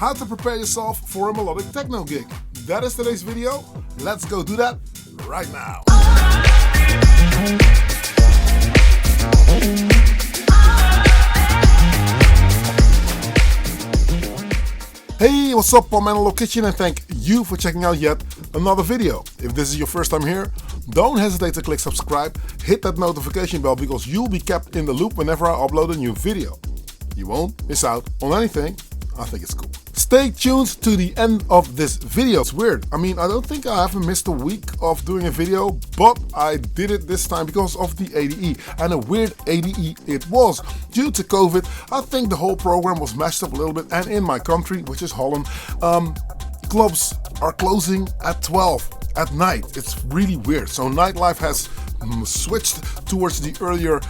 how to prepare yourself for a melodic techno gig. That is today's video. Let's go do that right now. Hey, what's up? I'm Melodic Kitchen and thank you for checking out yet another video. If this is your first time here, don't hesitate to click subscribe, hit that notification bell because you'll be kept in the loop whenever I upload a new video. You won't miss out on anything. I think it's cool. Stay tuned to the end of this video. It's weird. I mean, I don't think I haven't missed a week of doing a video, but I did it this time because of the ADE. And a weird ADE it was. Due to COVID, I think the whole program was mashed up a little bit. And in my country, which is Holland, clubs are closing at 12 at night. It's really weird. So nightlife has switched towards the earlier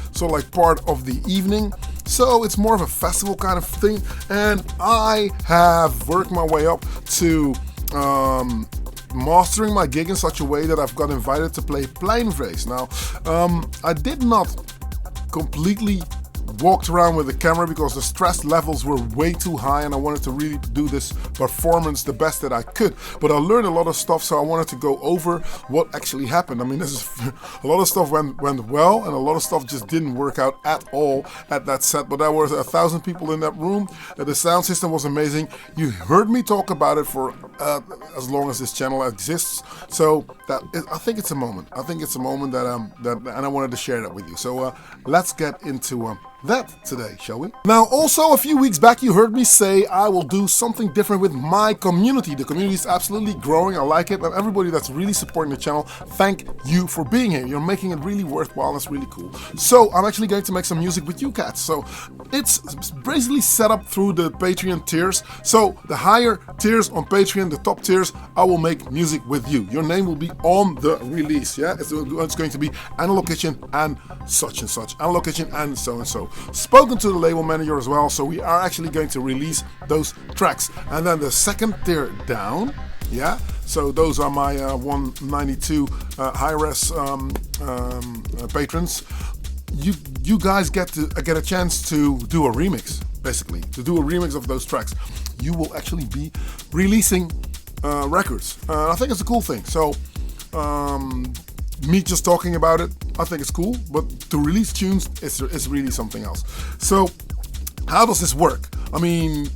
part of the evening. So it's more of a festival kind of thing, and I have worked my way up to mastering my gig in such a way that I've got invited to play Pleinvrees. Now, I did not completely walked around with the camera because the stress levels were way too high and I wanted to really do this performance the best that I could. But I learned a lot of stuff, so I wanted to go over what actually happened. I mean, this is a lot of stuff went well and a lot of stuff just didn't work out at all at that set. But there was 1,000 people in that room. The sound system was amazing. You heard me talk about it for as long as this channel exists. So I think it's a moment. I think it's a moment that and I wanted to share that with you. So let's get into that today, shall we? Now, also a few weeks back you heard me say I will do something different with my community. The community is absolutely growing. I like it, and everybody that's really supporting the channel, thank you for being here. You're making it really worthwhile. It's really cool. So I'm actually going to make some music with you cats. So it's basically set up through the Patreon tiers. So the higher tiers on Patreon, the top tiers, I will make music with you. Your name will be on the release. Yeah, it's going to be Analog Kitchen and such and such, Analog Kitchen and so and so. Spoken to the label manager as well, so we are actually going to release those tracks. And then the second tier down, yeah, so those are my 192 high-res patrons. You guys get a chance to do a remix, basically, to do a remix of those tracks. You will actually be releasing records. I think it's a cool thing. So me just talking about it, I think it's cool, but to release tunes is really something else. So how does this work? I mean,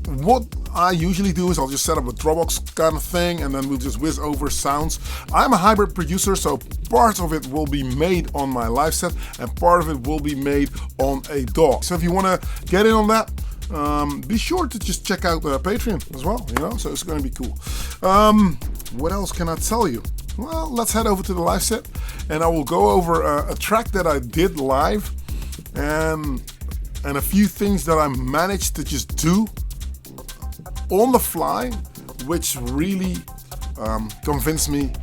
what I usually do is I'll just set up a Dropbox kind of thing and then we'll just whiz over sounds. I'm a hybrid producer, so part of it will be made on my live set and part of it will be made on a DAW. So if you want to get in on that, be sure to just check out Patreon as well, you know, so it's going to be cool. What else can I tell you? Well, let's head over to the live set and I will go over a track that I did live and a few things that I managed to just do on the fly, which really convinced me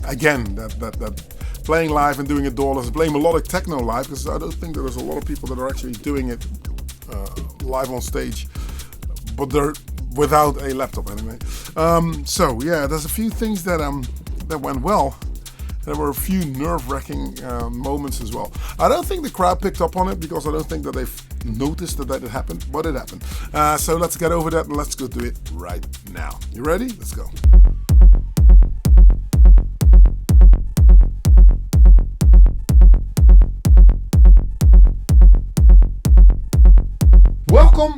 again that playing live and doing it DAWless, playing melodic techno live, because I don't think that there's a lot of people that are actually doing it live on stage, but they're without a laptop anyway. So yeah, there's a few things that went well. There were a few nerve-wracking moments as well. I don't think the crowd picked up on it because I don't think that they've noticed that it happened, but it happened. So let's get over that and let's go do it right now. You ready? Let's go. Welcome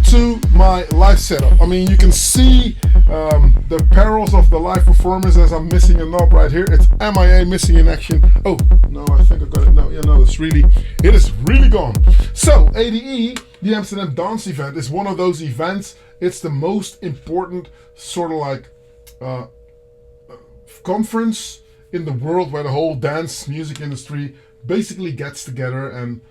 to my live setup. I mean, you can see the perils of the live performance as I'm missing a knob right here. It's MIA, missing in action. Oh no, I think I got it. No, yeah, no, it is really gone. So ADE, the Amsterdam Dance Event, is one of those events. It's the most important sort of conference in the world where the whole dance music industry basically gets together, and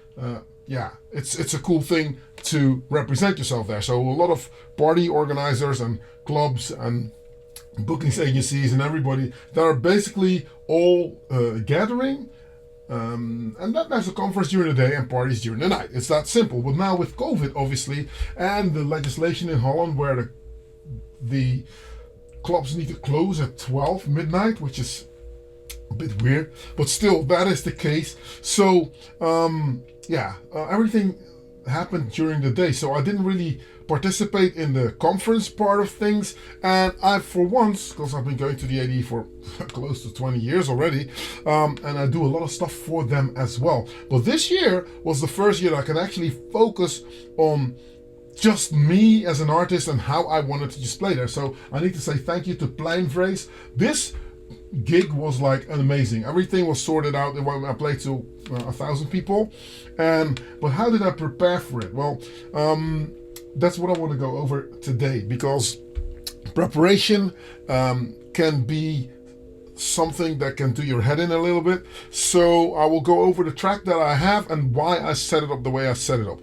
yeah, it's a cool thing to represent yourself there. So a lot of party organizers and clubs and bookings agencies and everybody that are basically all gathering, and then there's a conference during the day and parties during the night. It's that simple. But now with COVID, obviously, and the legislation in Holland where the clubs need to close at 12 midnight, which is a bit weird, but still that is the case. So yeah, everything happened during the day, so I didn't really participate in the conference part of things. And I, for once, because I've been going to the ADE for close to 20 years already, and I do a lot of stuff for them as well. But this year was the first year that I can actually focus on just me as an artist and how I wanted to just play there. So I need to say thank you to Pleinvrees. This gig was like amazing. Everything was sorted out. I played to 1,000 people, but how did I prepare for it? Well, that's what I want to go over today, because preparation can be something that can do your head in a little bit. So I will go over the track that I have and why I set it up the way I set it up.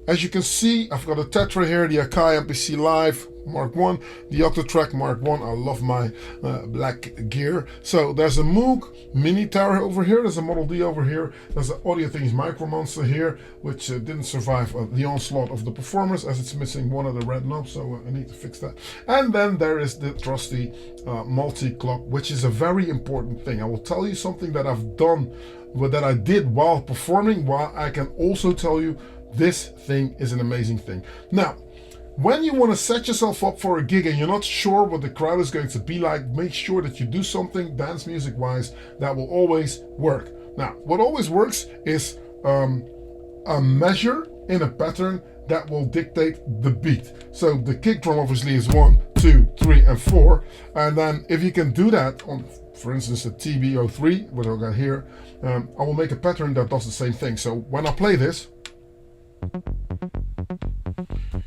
As you can see, I've got a Tetra here, the Akai MPC Live Mark 1, the Octatrack Mark 1. I love my black gear. So there's a Moog Mini Tower over here, there's a Model D over here, there's an Audio Things Micro Monster here, which didn't survive the onslaught of the performers, as it's missing one of the red knobs, so I need to fix that. And then there is the trusty Multiclock, which is a very important thing. I will tell you something that I've done, that I did while performing, while I can also tell you this thing is an amazing thing. Now, when you want to set yourself up for a gig and you're not sure what the crowd is going to be like, make sure that you do something dance music wise that will always work. Now, what always works is a measure in a pattern that will dictate the beat. So the kick drum obviously is 1, 2, 3, and 4. And then if you can do that on, for instance, a TB03, what I've got here, I will make a pattern that does the same thing. So when I play this,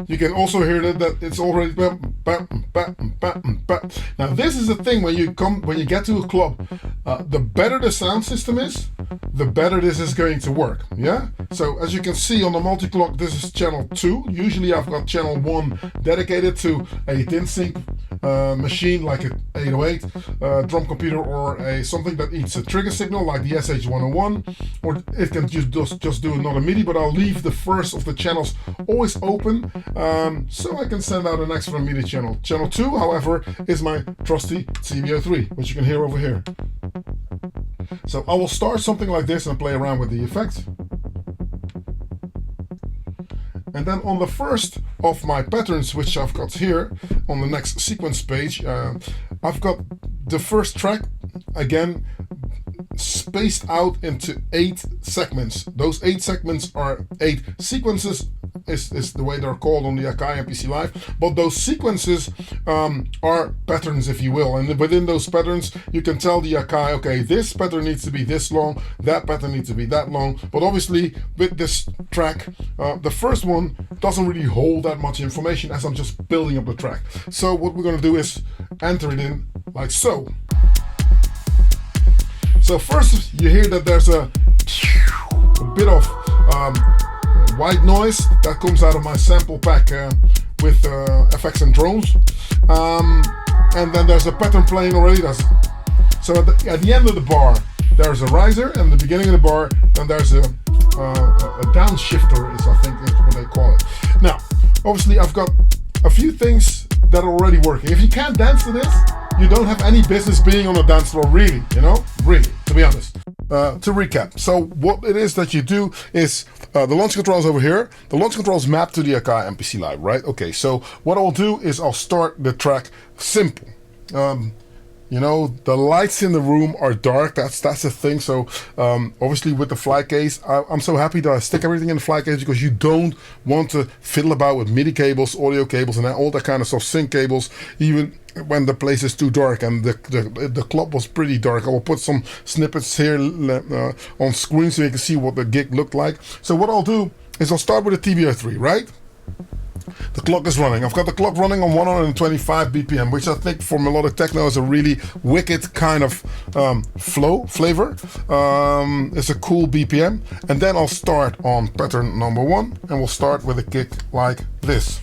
you can also hear that it's already bam, bam, bam, bam, bam. Now this is the thing, when you get to a club, the better the sound system is, the better this is going to work. Yeah. So as you can see on the Multiclock, this is channel 2. Usually I've got channel 1 dedicated to a thin sync machine like an 808 drum computer, or something that eats a trigger signal like the SH101, or it can just do another MIDI. But I'll leave the first of the channels always open, so I can send out an extra MIDI channel. Channel 2, however, is my trusty TB03, which you can hear over here. So I will start something like this and play around with the effects. And then on the first of my patterns, which I've got here on the next sequence page, I've got the first track, again, spaced out into 8 segments. Those 8 segments are 8 sequences, is the way they're called on the Akai MPC Live. But those sequences are patterns, if you will. And within those patterns, you can tell the Akai, okay, this pattern needs to be this long, that pattern needs to be that long. But obviously, with this track, the first one doesn't really hold that much information, as I'm just building up the track. So what we're going to do is enter it in like so. So first you hear that there's a bit of white noise that comes out of my sample pack with effects and drones, and then there's a pattern playing already. So at the end of the bar there's a riser, and at the beginning of the bar then there's a downshifter, is I think that's what they call it. Now obviously I've got a few things that are already working. If you can't dance to this, you don't have any business being on a dance floor, really, you know, really, to be honest. To recap, so what it is that you do is the launch controls over here. The launch controls map to the Akai MPC Live, right? Okay, so what I'll do is I'll start the track simple. You know, the lights in the room are dark. That's the thing. So obviously with the fly case, I'm so happy that I stick everything in the fly case, because you don't want to fiddle about with MIDI cables, audio cables, and all that kind of stuff, sync cables, even when the place is too dark. And the club was pretty dark. I will put some snippets here on screen so you can see what the gig looked like. So what I'll do is I'll start with the TB03, right? The clock is running. I've got the clock running on 125 BPM, which I think for melodic techno is a really wicked kind of flavor. It's a cool BPM. And then I'll start on pattern number 1, and we'll start with a kick like this.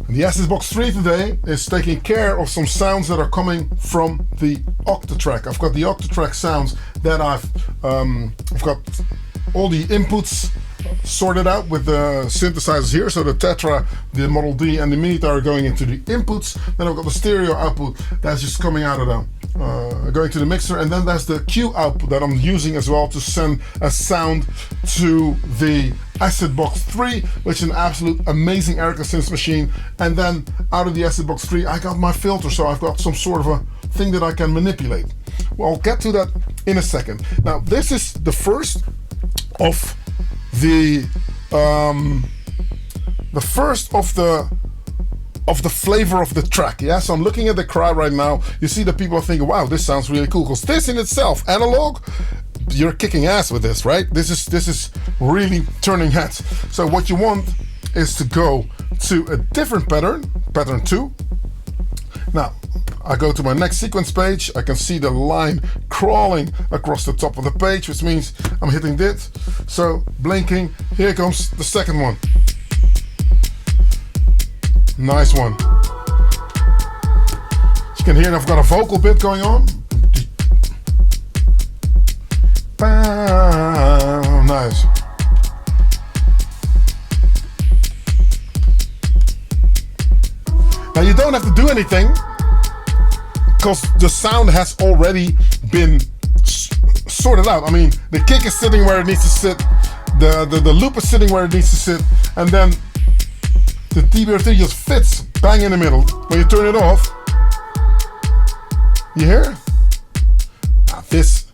The SS Box 3 today is taking care of some sounds that are coming from the Octatrack. I've got the Octatrack sounds that I've got all the inputs sorted out with the synthesizers here. So the Tetra, the Model D, and the Mini Tower are going into the inputs. Then I've got the stereo output that's just coming out of going to the mixer, and then there's the Q output that I'm using as well to send a sound to the Acid Box 3, which is an absolute amazing Erica synth machine. And then out of the Acid Box 3 I got my filter, so I've got some sort of a thing that I can manipulate. Well, I'll get to that in a second. Now this is the first of the flavor of the track. Yeah, so I'm looking at the crowd right now. You see the people are thinking, wow, this sounds really cool, because this in itself, analog, you're kicking ass with this, right? This is really turning heads. So what you want is to go to a different pattern 2. Now I go to my next sequence page. I can see the line crawling across the top of the page, which means I'm hitting this. So blinking, here comes the second one. Nice one. You can hear I've got a vocal bit going on. Bam, nice. Now you don't have to do anything, because the sound has already been sorted out. I mean, the kick is sitting where it needs to sit, the loop is sitting where it needs to sit, and then the TBR3 just fits bang in the middle. When you turn it off, you hear? Now this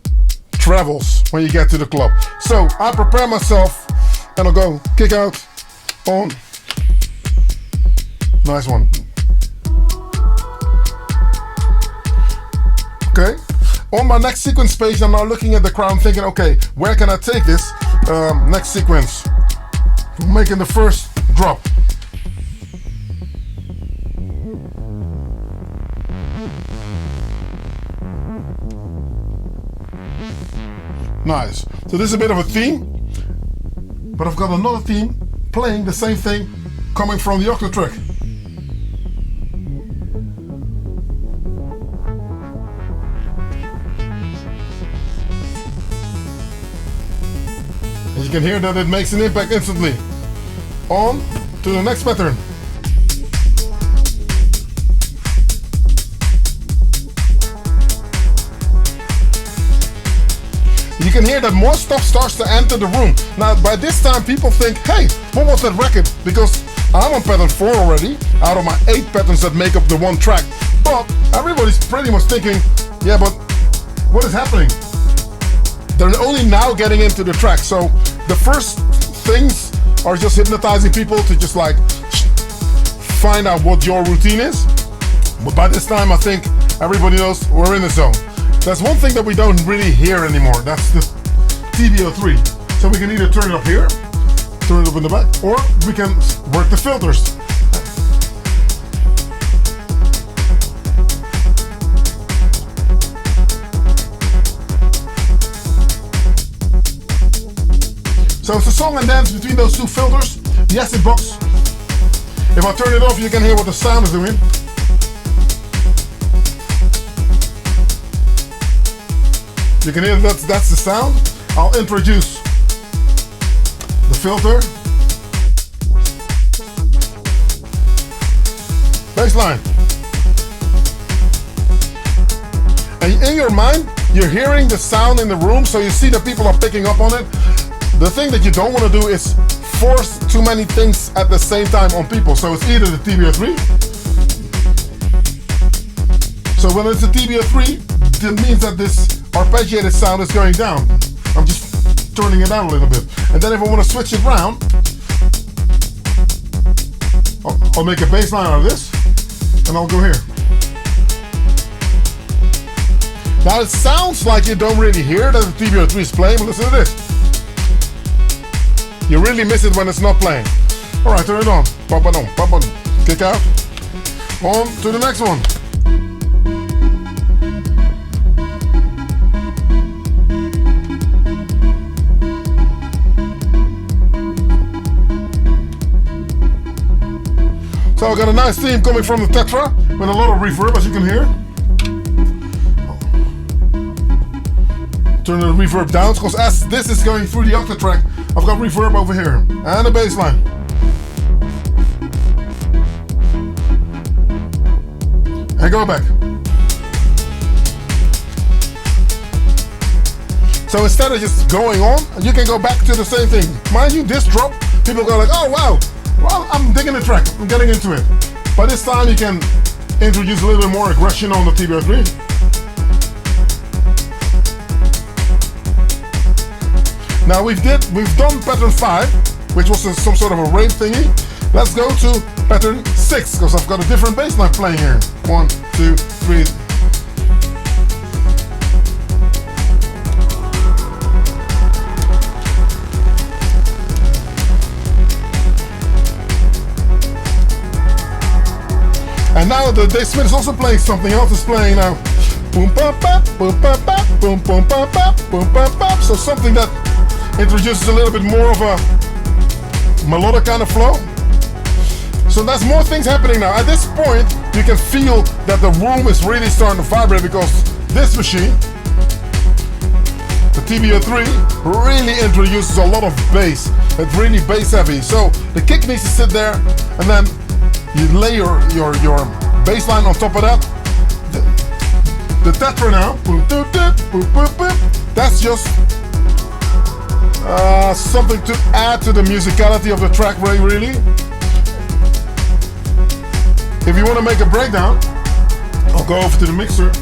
travels when you get to the club. So I prepare myself and I'll go kick out, on. Nice one. Okay. On my next sequence page, I'm now looking at the crowd thinking, okay, where can I take this? Next sequence. I'm making the first drop. Nice. So this is a bit of a theme, but I've got another theme playing the same thing coming from the octave track. And you can hear that it makes an impact instantly. On to the next pattern. You can hear that more stuff starts to enter the room. Now by this time people think, hey, what was that record? Because I'm on pattern 4 already, out of my 8 patterns that make up the one track. But everybody's pretty much thinking, yeah, but what is happening? They're only now getting into the track. So the first things are just hypnotizing people to just like find out what your routine is. But by this time I think everybody knows we're in the zone. There's one thing that we don't really hear anymore. That's the TBO3. So we can either turn it up here, turn it up in the back, or we can work the filters. So it's a song and dance between those two filters, the acid box. If I turn it off, you can hear what the sound is doing. You can hear that's the sound. I'll introduce the filter. Bassline. And in your mind, you're hearing the sound in the room, so you see that people are picking up on it. The thing that you don't want to do is force too many things at the same time on people. So it's either the TBO3. So when it's a TBO3, that means that this arpeggiated sound is going down. I'm just turning it down a little bit. And then if I want to switch it around, I'll make a bass line out of this, and I'll go here. Now it sounds like you don't really hear that the TBO3 is playing, but listen to this. You really miss it when it's not playing. Alright, turn it on. Ba-ba-dum, ba-ba-dum. Kick out. On to the next one. So I got a nice theme coming from the Tetra with a lot of reverb, as you can hear. Turn the reverb down, because as this is going through the octave track, I've got reverb over here and a bass line. And go back. So instead of just going on, you can go back to the same thing. Mind you, this drop, people go like, oh wow, well, I'm digging the track, I'm getting into it. But this time you can introduce a little bit more aggression on the TBO3. Now we've done pattern 5, which was some sort of a rave thingy. Let's go to pattern 6, because I've got a different bass line playing here. 1, 2, 3. And now the Dave Smith is also playing something else. It's playing now. Boom bop bop, boom bop bop, boom boom bop bop, boom bop bop. So something that introduces a little bit more of a melodic kind of flow. So there's more things happening now. At this point, you can feel that the room is really starting to vibrate, because this machine, the TBO3, really introduces a lot of bass. It's really bass heavy. So the kick needs to sit there, and then you lay your bass line on top of that. The tetra now, that's just something to add to the musicality of the track, really. If you want to make a breakdown, I'll go over to the mixer,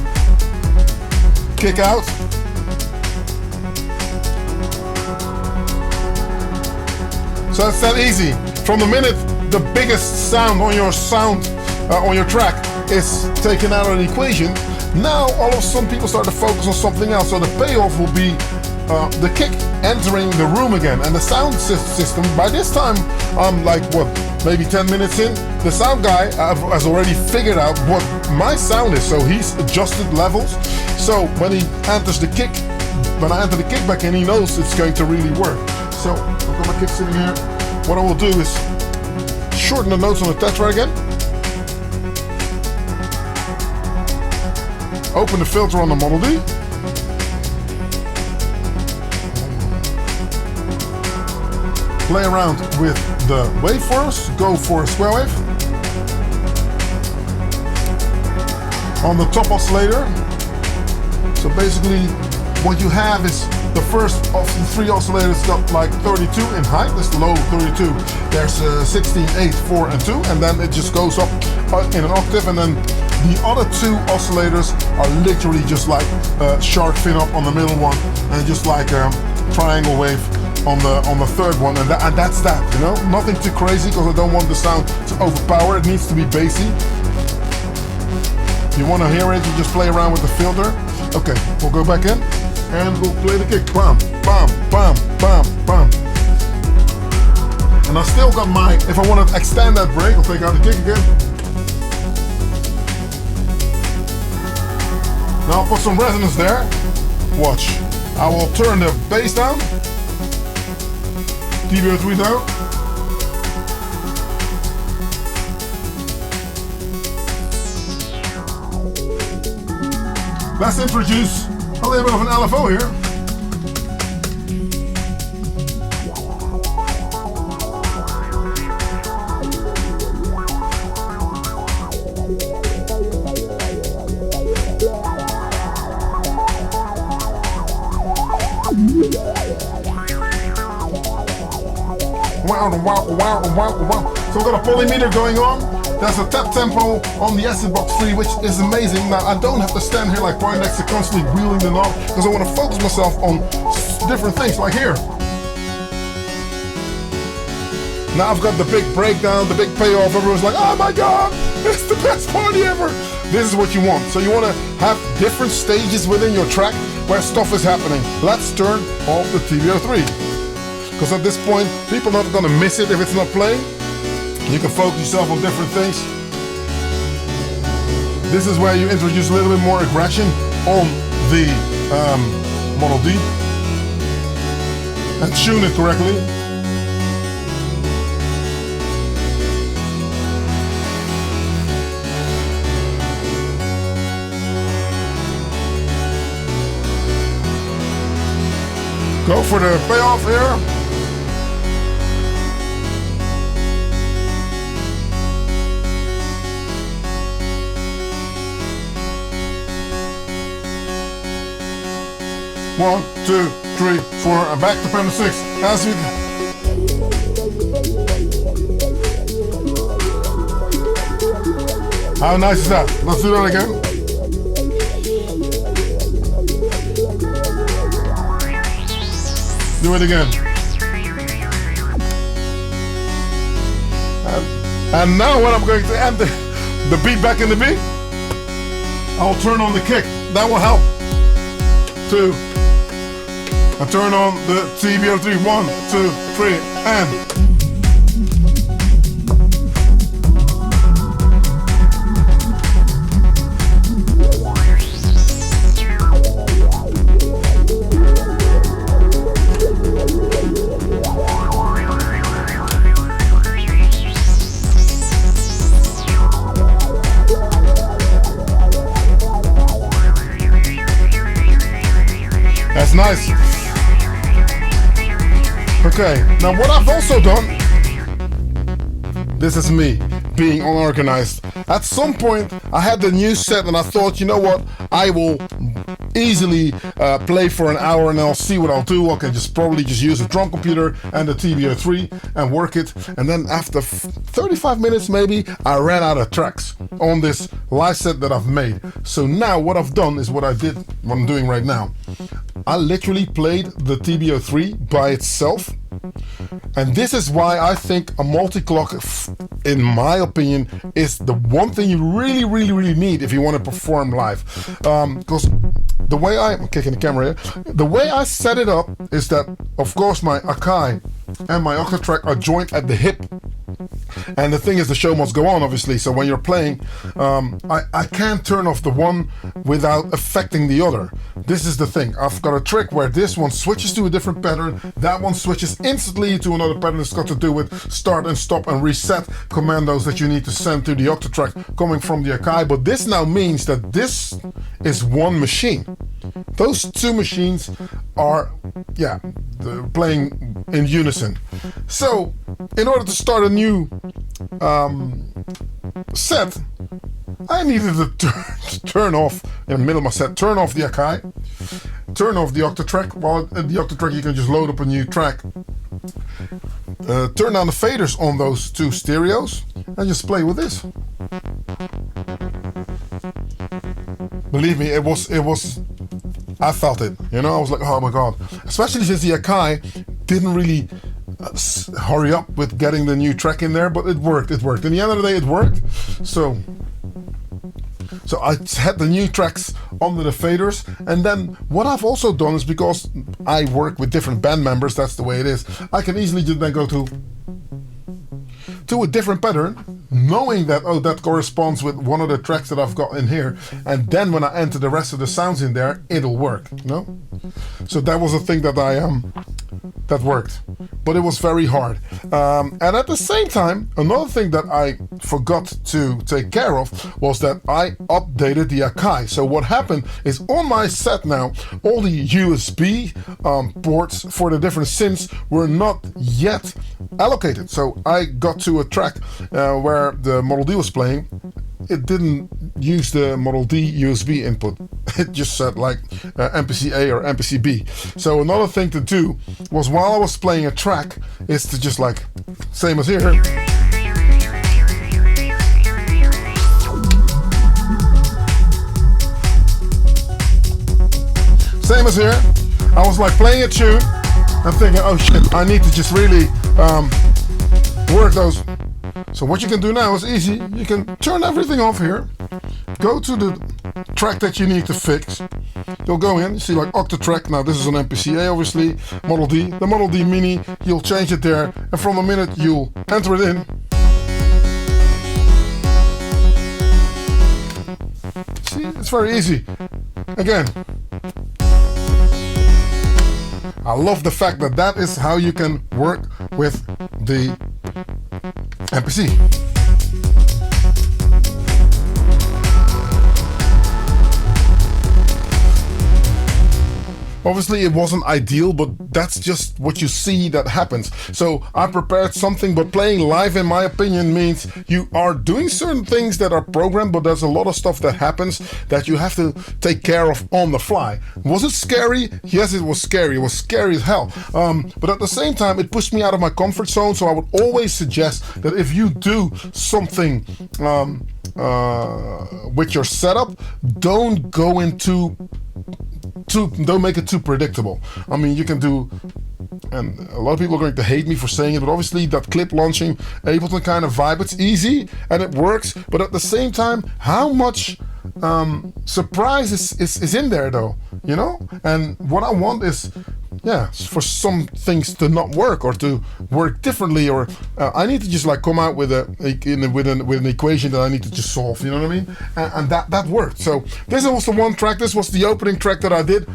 kick out. So it's that easy. From the minute the biggest sound on your track is taken out of the equation, now all of a sudden people start to focus on something else. So the payoff will be the kick entering the room again, and the sound system. By this time, I'm like maybe 10 minutes in. The sound guy has already figured out what my sound is, so he's adjusted levels. So when he enters the kick, when I enter the kick back in, he knows it's going to really work. So I've got my kick sitting here. What I will do is shorten the notes on the tetra again. Open the filter on the Model D. Play around with the waveforms. Go for a square wave. On the top oscillator. So basically what you have is the first of the 3 oscillators got like 32 in height. That's the low 32. There's 16, 8, 4 and 2, and then it just goes up in an octave, and then the other 2 oscillators are literally just like shark fin up on the middle one, and just like triangle wave on the third one, and that's that, you know, nothing too crazy, because I don't want the sound to overpower. It needs to be bassy. You want to hear it, you just play around with the filter. Okay, we'll go back in and we'll play the kick. Bam, bam, bam, bam, bam. And I still got my, if I want to extend that break, I'll take out the kick again. Now I'll put some resonance there. Watch. I will turn the bass down. TBO3 down. Let's introduce a little bit of an LFO here. Wow. So we've got a polymeter going on. There's a tap tempo on the Acid Box 3, which is amazing. Now I don't have to stand here like Poindexter constantly wheeling the knob, because I want to focus myself on different things, like here. Now I've got the big breakdown, the big payoff. Everyone's like, oh my god, it's the best party ever. This is what you want. So you want to have different stages within your track where stuff is happening. Let's turn off the TBO3. Because at this point, people are not going to miss it if it's not playing. You can focus yourself on different things. This is where you introduce a little bit more aggression on the Model D and tune it correctly. Go for the payoff here. 1, 2, 3, 4, and back to pedal 6. As we How nice is that? Let's do that again. Do it again. And now when I'm going to end the beat back in the beat, I'll turn on the kick. That will help. 2. I turn on the TBO3. 1, 2, 3, and that's nice. Okay, now what I've also done, this is me being unorganized. At some point I had the new set and I thought, you know what, I will easily play for an hour and I'll see what I'll do. I can probably just use a drum computer and the TBO3 and work it. And then after 35 minutes maybe, I ran out of tracks on this live set that I've made. So now what I've done is what I'm doing right now. I literally played the TBO3 by itself. And this is why I think a multi-clock, in my opinion, is the one thing you really need if you want to perform live. Because the way I'm kicking the camera here, the way I set it up is that, of course, my Akai and my Octatrack are joined at the hip. And the thing is, the show must go on, obviously. So when you're playing, I can't turn off the one without affecting the other. This is the thing. I've got a trick where this one switches to a different pattern. That one switches instantly to another pattern. It's got to do with start and stop and reset commandos that you need to send to the Octatrack coming from the Akai. But this now means that this is one machine. Those two machines are, yeah, playing in unison. So in order to start a new set, I needed to turn off, in the middle of my set, turn off the Akai, turn off the Octatrack. While at the Octatrack you can just load up a new track, turn down the faders on those two stereos and just play with this. Believe me, it was I felt it, you know. I was like, oh my god, especially since the Akai didn't really hurry up with getting the new track in there, but it worked. In the end of the day, it worked. So I had the new tracks under the faders, and then what I've also done is, because I work with different band members, that's the way it is, I can easily just then go to a different pattern, knowing that, oh, that corresponds with one of the tracks that I've got in here, and then when I enter the rest of the sounds in there, it'll work, you know? So that was a thing that that worked, but it was very hard. And at the same time, another thing that I forgot to take care of was that I updated the Akai. So what happened is, on my set now, all the USB ports for the different synths were not yet allocated. So I got to a track where the Model D was playing. It didn't use the Model D USB input. It just said like MPC-A or MPC-B. So another thing to do was, while I was playing a track, is to just like, same as here. Same as here. I was like playing a tune and thinking, oh shit, I need to just really work those. So what you can do now is easy. You can turn everything off here, go to the track that you need to fix. You'll go in, you see like Octatrack. Now this is an MPC-A, obviously, Model D. The Model D Mini, you'll change it there, and from the minute you'll enter it in, see, it's very easy. Again, I love the fact that that is how you can work with the MPC. Obviously it wasn't ideal, but that's just what you see that happens. So I prepared something, but playing live, in my opinion, means you are doing certain things that are programmed, but there's a lot of stuff that happens that you have to take care of on the fly. Was it scary? Yes, it was scary. It was scary as hell. But at the same time, it pushed me out of my comfort zone. So I would always suggest that if you do something with your setup, don't go into don't make it too predictable. I mean, you can do, and a lot of people are going to hate me for saying it, but obviously that clip launching Ableton kind of vibe, it's easy and it works, but at the same time, how much surprise is in there though, you know? And what I want is, yeah, for some things to not work or to work differently, or I need to just like come out with an equation that I need to just solve, you know what I mean? And that worked. So this was the one track. This was the opening track that I did.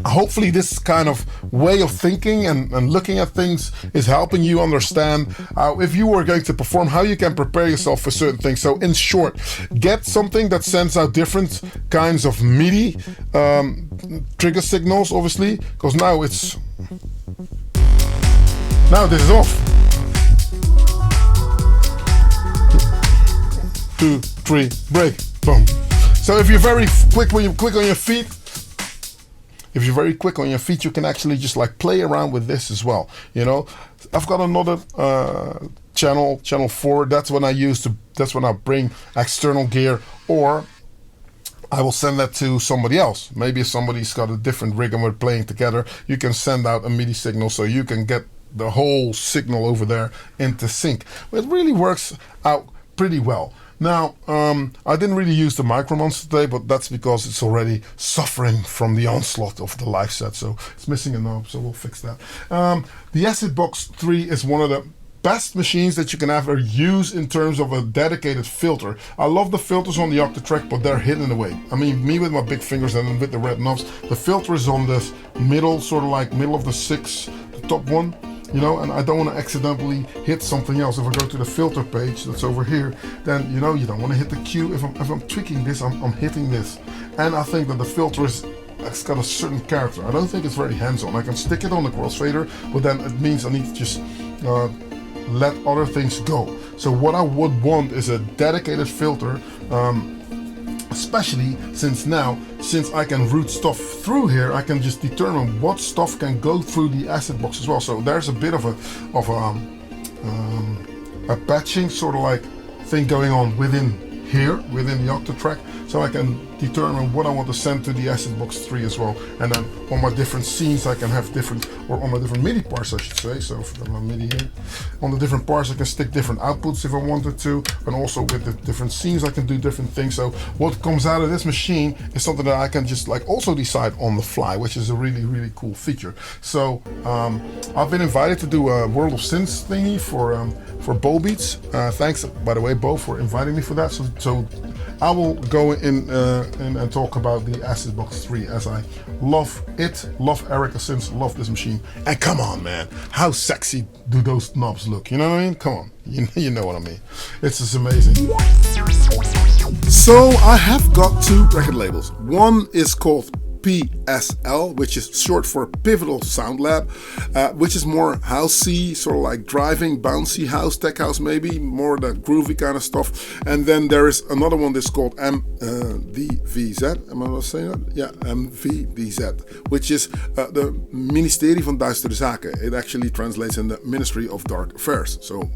Hopefully this kind of way of thinking and looking at things is helping you understand if you were going to perform, how you can prepare yourself for certain things. So in short, get something that sends out different kinds of MIDI trigger signals, obviously, because now this is off. 2, 3, break, boom. So if you're very quick on your feet, you can actually just like play around with this as well. You know, I've got another channel 4. That's when I bring external gear, or I will send that to somebody else. Maybe if somebody's got a different rig and we're playing together, you can send out a MIDI signal so you can get the whole signal over there into sync. It really works out pretty well. Now, I didn't really use the Micro Monster today, but that's because it's already suffering from the onslaught of the live set, so it's missing a knob, so we'll fix that. The Acid Box 3 is one of the best machines that you can ever use in terms of a dedicated filter. I love the filters on the Octatrack, but they're hidden away. I mean, me with my big fingers and with the red knobs, the filter is on this middle, sort of like middle of the 6, the top one. You know, and I don't want to accidentally hit something else. If I go to the filter page that's over here, then you know, you don't want to hit the Q. If I'm tweaking this, I'm hitting this. And I think that the filter it's got a certain character. I don't think it's very hands-on. I can stick it on the crossfader, but then it means I need to just let other things go. So what I would want is a dedicated filter, especially since I can route stuff through here, I can just determine what stuff can go through the Acid Box as well. So there's a bit of a batching sort of like thing going on within here, within the Octatrack, so I can determine what I want to send to the Acid Box 3 as well. And then on my different scenes I can have different, or on my different MIDI parts I should say, so for my MIDI here, on the different parts I can stick different outputs if I wanted to, and also with the different scenes I can do different things. So what comes out of this machine is something that I can just like also decide on the fly, which is a really, really cool feature. So I've been invited to do a World of Synths thingy for Bo Beats. Thanks, by the way, Bo, for inviting me for that. So I will go in and talk about the Acid Box 3, as I love it, love Erica Synths, love this machine. And come on, man, how sexy do those knobs look? You know what I mean? Come on, you know what I mean. It's just amazing. So I have got 2 record labels. One is called PSL, which is short for Pivotal Sound Lab, which is more housey, sort of like driving, bouncy house, tech house maybe, more the groovy kind of stuff. And then there is another one that's called MVVZ, am I saying that? Yeah, MVVZ, which is the Ministerie van Duistere Zaken. It actually translates in the Ministry of Dark Affairs. So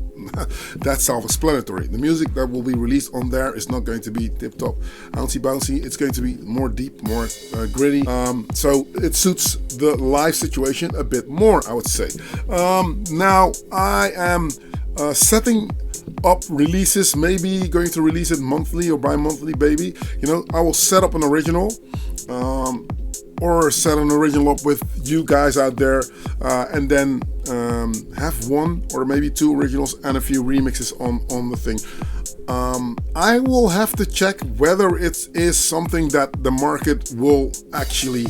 that's self-explanatory. The music that will be released on there is not going to be tip-top bouncy bouncy. It's going to be more deep, more gritty. So it suits the live situation a bit more, I would say. Now I am setting up releases, maybe going to release it monthly or bi-monthly, baby. You know, I will set up an original, or set an original up with you guys out there, and then have 1 or maybe 2 originals and a few remixes on the thing. I will have to check whether it is something that the market will actually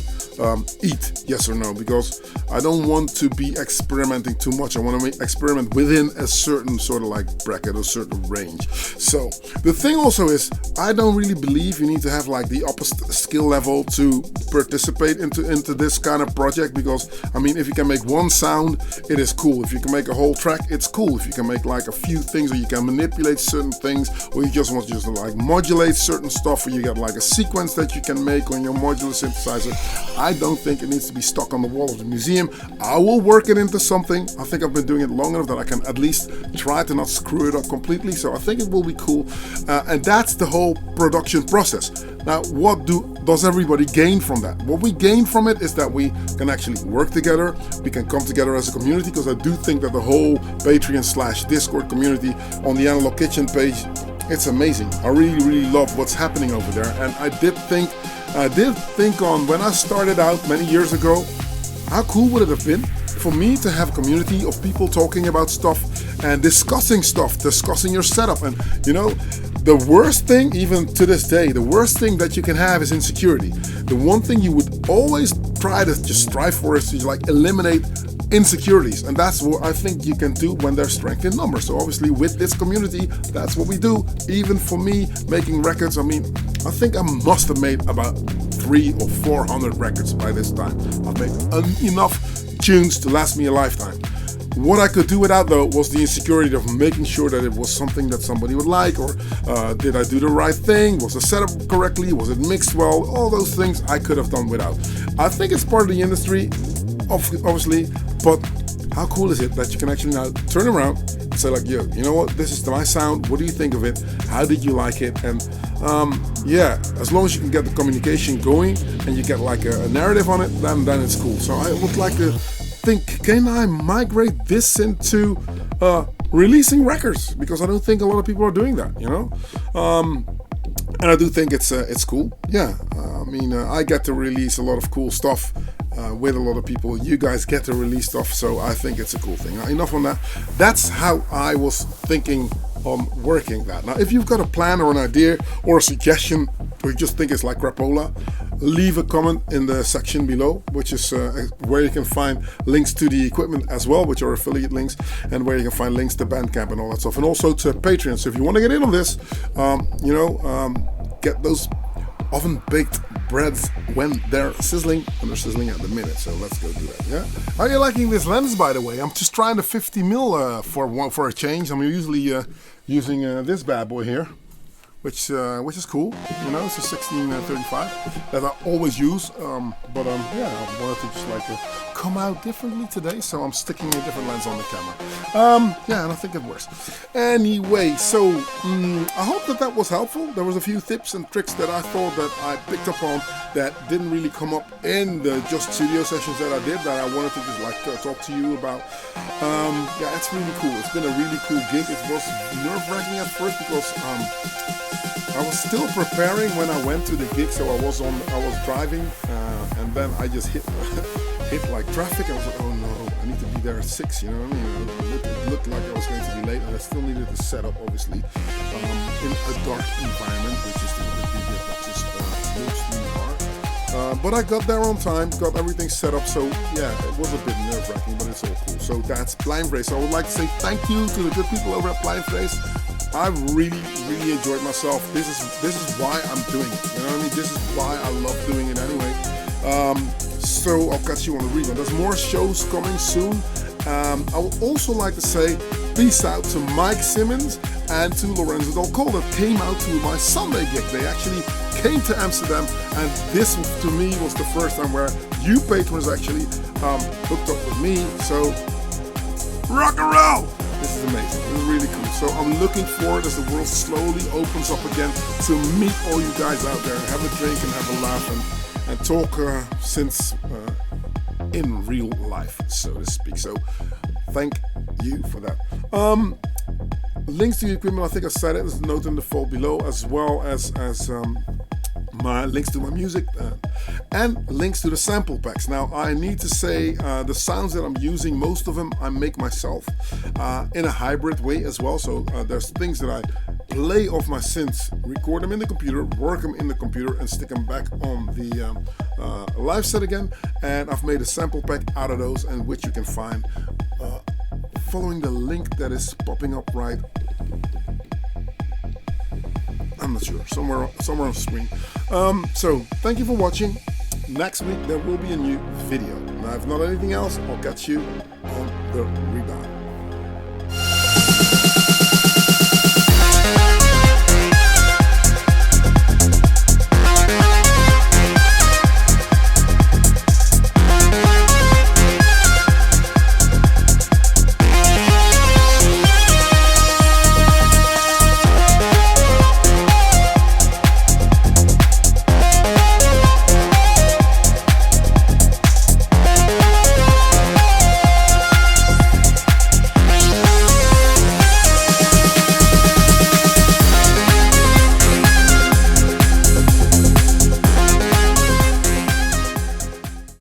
eat, yes or no, because I don't want to be experimenting too much. I want to experiment within a certain sort of like bracket or certain range. So the thing also is, I don't really believe you need to have like the upper skill level to participate into this kind of project, because I mean, if you can make one sound, it is cool. If you can make a whole track, it's cool. If you can make like a few things, or you can manipulate certain things, or you just want to just like modulate certain stuff, or you got like a sequence that you can make on your modular synthesizer, I don't think it needs to be stuck on the wall of the museum. I will work it into something. I think I've been doing it long enough that I can at least try to not screw it up completely, so I think it will be cool. And that's the whole production process. Now, what does everybody gain from that? What we gain from it is that we can actually work together, we can come together as a community, because I do think that the whole Patreon/Discord community on the Analog Kitchen page, it's amazing. I really love what's happening over there. And I did think on when I started out many years ago, how cool would it have been for me to have a community of people talking about stuff and discussing your setup. And you know, the worst thing, even to this day, the worst thing that you can have is insecurity. The one thing you would always try to just strive for is to like eliminate insecurities, and that's what I think you can do when there's strength in numbers. So obviously with this community, that's what we do. Even for me making records, I mean, I think I must have made about 300 or 400 records by this time. I've made enough tunes to last me a lifetime. What I could do without, though, was the insecurity of making sure that it was something that somebody would like, or did I do the right thing? Was it set up correctly? Was it mixed well? All those things I could have done without. I think it's part of the industry, obviously, but how cool is it that you can actually now turn around and say like, yo, you know what, this is my sound, what do you think of it? How did you like it? And yeah, as long as you can get the communication going and you get like a narrative on it, then it's cool. So I would like to think, can I migrate this into releasing records? Because I don't think a lot of people are doing that, you know? And I do think it's cool. Yeah, I mean, I get to release a lot of cool stuff with a lot of people. You guys get to release stuff, so I think it's a cool thing. Now, enough on that. That's how I was thinking on working that. Now, if you've got a plan or an idea or a suggestion, or you just think it's like crapola, leave a comment in the section below, which is where you can find links to the equipment as well, which are affiliate links, and where you can find links to Bandcamp and all that stuff, and also to Patreon. So if you want to get in on this, get those oven-baked breads when they're sizzling, and they're sizzling at the minute. So let's go do that. Yeah. Are you liking this lens, by the way? I'm just trying the 50mm for a change. I'm usually using this bad boy here, which is cool. You know, it's a 1635 that I always use. But yeah, I wanted to just like come out differently today, so I'm sticking a different lens on the camera. Yeah, and I think it works. Anyway, so I hope that was helpful. There was a few tips and tricks that I thought that I picked up on that didn't really come up in the Just Studio sessions that I did, that I wanted to just like talk to you about. Yeah, it's really cool. It's been a really cool gig. It was nerve-wracking at first because I was still preparing when I went to the gig, so I was driving, and then I just hit like traffic. I was like, oh no, I need to be there at 6. You know what I mean? It looked like I was going to be late, and I still needed to set up, obviously, in a dark environment, which is the DJ boxes mostly are. But I got there on time, got everything set up, so yeah, it was a bit nerve-wracking, but it's all cool. So that's Pleinvrees. So I would like to say thank you to the good people over at Pleinvrees. I've really enjoyed myself. This is why I'm doing it. You know what I mean? This is why I love doing it anyway. So I'll catch you on the rebound. There's more shows coming soon. I would also like to say peace out to Mike Simmons and to Lorenzo Del Col that came out to my Sunday gig. They actually came to Amsterdam, and this to me was the first time where you patrons actually hooked up with me. So rock and roll! This is amazing. This is really cool. So I'm looking forward, as the world slowly opens up again, to meet all you guys out there and have a drink and have a laugh and talk since in real life, so to speak. So thank you for that. Links to the equipment, I think I said it. There's a note in the fold below, as well as my links to my music and links to the sample packs. Now I need to say the sounds that I'm using, most of them I make myself in a hybrid way as well. So there's things that I play off my synths, record them in the computer, work them in the computer, and stick them back on the live set again. And I've made a sample pack out of those, and which you can find following the link that is popping up right, I'm not sure, somewhere on the screen. So thank you for watching. Next week there will be a new video. Now if not anything else, I'll catch you on the rebound.